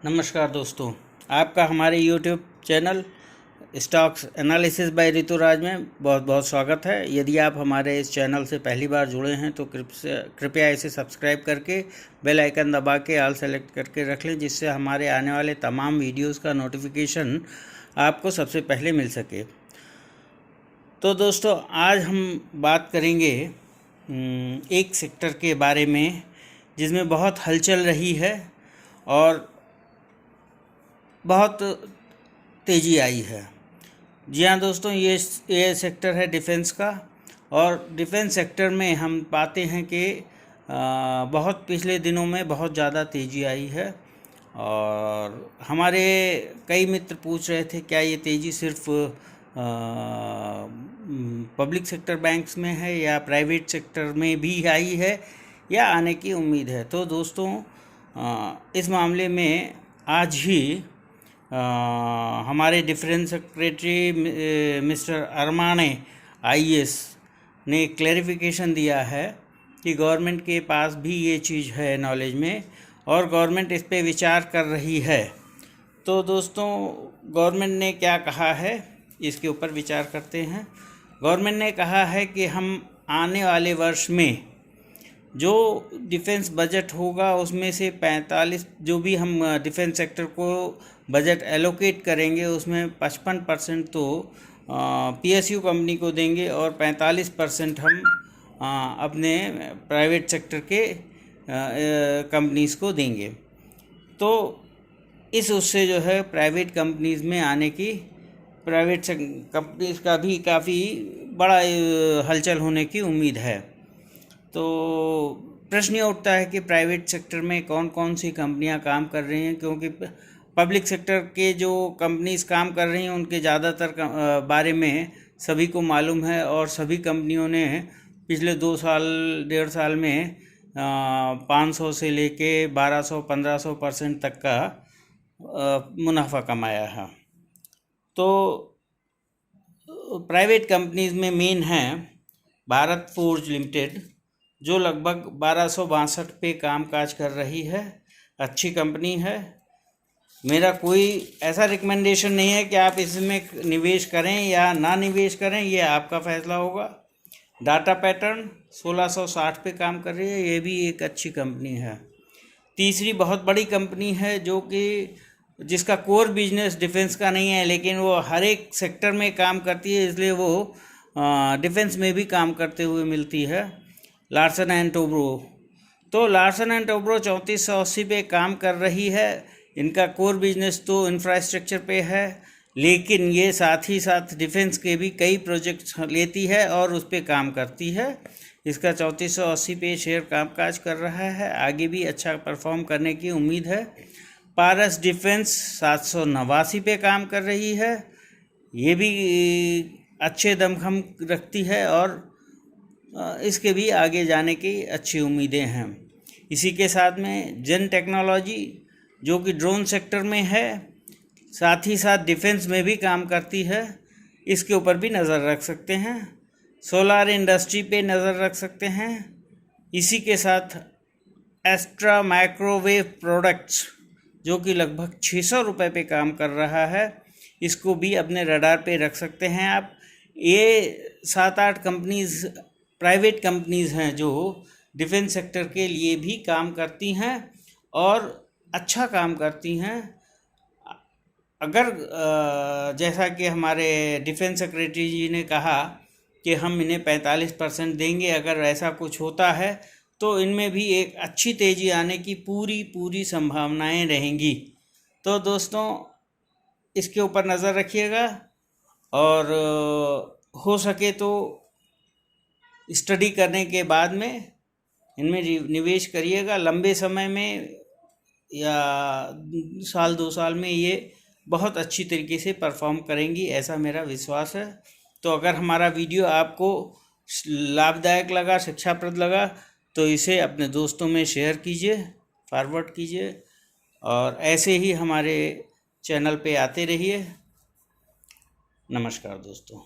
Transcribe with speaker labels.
Speaker 1: नमस्कार दोस्तों, आपका हमारे YouTube channel stocks analysis by Rituraj में बहुत बहुत स्वागत है। यदि आप हमारे इस चैनल से पहली बार जुड़े हैं तो कृपया इसे सब्सक्राइब करके बेल आइकन दबा के ऑल सेलेक्ट करके रख लें, जिससे हमारे आने वाले तमाम वीडियोस का नोटिफिकेशन आपको सबसे पहले मिल सके। तो दोस्तों, आज हम बात करेंगे एक सेक्टर के बारे में जिसमें बहुत हलचल रही है और बहुत तेज़ी आई है। जी हाँ दोस्तों, ये सेक्टर है डिफेंस का। और डिफेंस सेक्टर में हम पाते हैं कि बहुत पिछले दिनों में बहुत ज़्यादा तेज़ी आई है। और हमारे कई मित्र पूछ रहे थे क्या ये तेज़ी सिर्फ पब्लिक सेक्टर बैंक्स में है या प्राइवेट सेक्टर में भी आई है या आने की उम्मीद है। तो दोस्तों, इस मामले में आज ही हमारे defence secretary mister Aramane IAS ने क्लैरिफिकेशन दिया है कि गवर्नमेंट के पास भी ये चीज़ है नॉलेज में और गवर्नमेंट इस पे विचार कर रही है। तो दोस्तों, गवर्नमेंट ने क्या कहा है इसके ऊपर विचार करते हैं। गवर्नमेंट ने कहा है कि हम आने वाले वर्ष में जो डिफेंस बजट होगा उसमें से 45 जो भी हम डिफेंस सेक्टर को बजट एलोकेट करेंगे उसमें 55% तो पीएसयू कंपनी को देंगे और 45% हम अपने प्राइवेट सेक्टर के कंपनीज़ को देंगे। तो इस उससे जो है प्राइवेट कंपनीज़ में आने की प्राइवेट कंपनीज़ का भी काफ़ी बड़ा हलचल होने की उम्मीद है। तो प्रश्न ये उठता है कि प्राइवेट सेक्टर में कौन कौन सी कंपनियां काम कर रही हैं, क्योंकि पब्लिक सेक्टर के जो कंपनीज काम कर रही हैं उनके ज़्यादातर बारे में सभी को मालूम है और सभी कंपनियों ने पिछले 2 साल 1.5 साल में 500 से लेके 1200-1500% तक का मुनाफा कमाया है। तो प्राइवेट कंपनीज में मेन है भारत फोर्ज लिमिटेड, जो लगभग 1262 पे कामकाज कर रही है। अच्छी कंपनी है। मेरा कोई ऐसा रिकमेंडेशन नहीं है कि आप इसमें निवेश करें या ना निवेश करें, ये आपका फैसला होगा। डाटा पैटर्न 1660 पे काम कर रही है, ये भी एक अच्छी कंपनी है। तीसरी बहुत बड़ी कंपनी है जो कि जिसका कोर बिजनेस डिफेंस का नहीं है, लेकिन वो हर एक सेक्टर में काम करती है, इसलिए वो डिफेंस में भी काम करते हुए मिलती है, लार्सन एंड टोब्रो। तो लार्सन एंड टोब्रो 3480 पे काम कर रही है। इनका कोर बिजनेस तो इंफ्रास्ट्रक्चर पे है, लेकिन ये साथ ही साथ डिफेंस के भी कई प्रोजेक्ट्स लेती है और उस पर काम करती है। इसका 3480 पे शेयर कामकाज कर रहा है, आगे भी अच्छा परफॉर्म करने की उम्मीद है। पारस डिफेंस 789 पे काम कर रही है, ये भी अच्छे दमखम रखती है और इसके भी आगे जाने की अच्छी उम्मीदें हैं। इसी के साथ में जेन टेक्नोलॉजी जो कि ड्रोन सेक्टर में है, साथ ही साथ डिफेंस में भी काम करती है, इसके ऊपर भी नज़र रख सकते हैं। सोलार इंडस्ट्री पे नज़र रख सकते हैं। इसी के साथ एस्ट्रा माइक्रोवेव प्रोडक्ट्स जो कि लगभग 600 रुपये पे काम कर रहा है, इसको भी अपने रडार पे रख सकते हैं आप। ये 7-8 कंपनीज़ प्राइवेट कंपनीज़ हैं जो डिफेंस सेक्टर के लिए भी काम करती हैं और अच्छा काम करती हैं। अगर जैसा कि हमारे डिफेंस सेक्रेटरी जी ने कहा कि हम इन्हें 45% देंगे, अगर ऐसा कुछ होता है तो इनमें भी एक अच्छी तेज़ी आने की पूरी संभावनाएं रहेंगी। तो दोस्तों, इसके ऊपर नज़र रखिएगा और हो सके तो स्टडी करने के बाद में इनमें निवेश करिएगा। लंबे समय में या 1-2 साल में ये बहुत अच्छी तरीके से परफॉर्म करेंगी, ऐसा मेरा विश्वास है। तो अगर हमारा वीडियो आपको लाभदायक लगा, शिक्षाप्रद लगा, तो इसे अपने दोस्तों में शेयर कीजिए, फॉरवर्ड कीजिए और ऐसे ही हमारे चैनल पे आते रहिए। नमस्कार दोस्तों।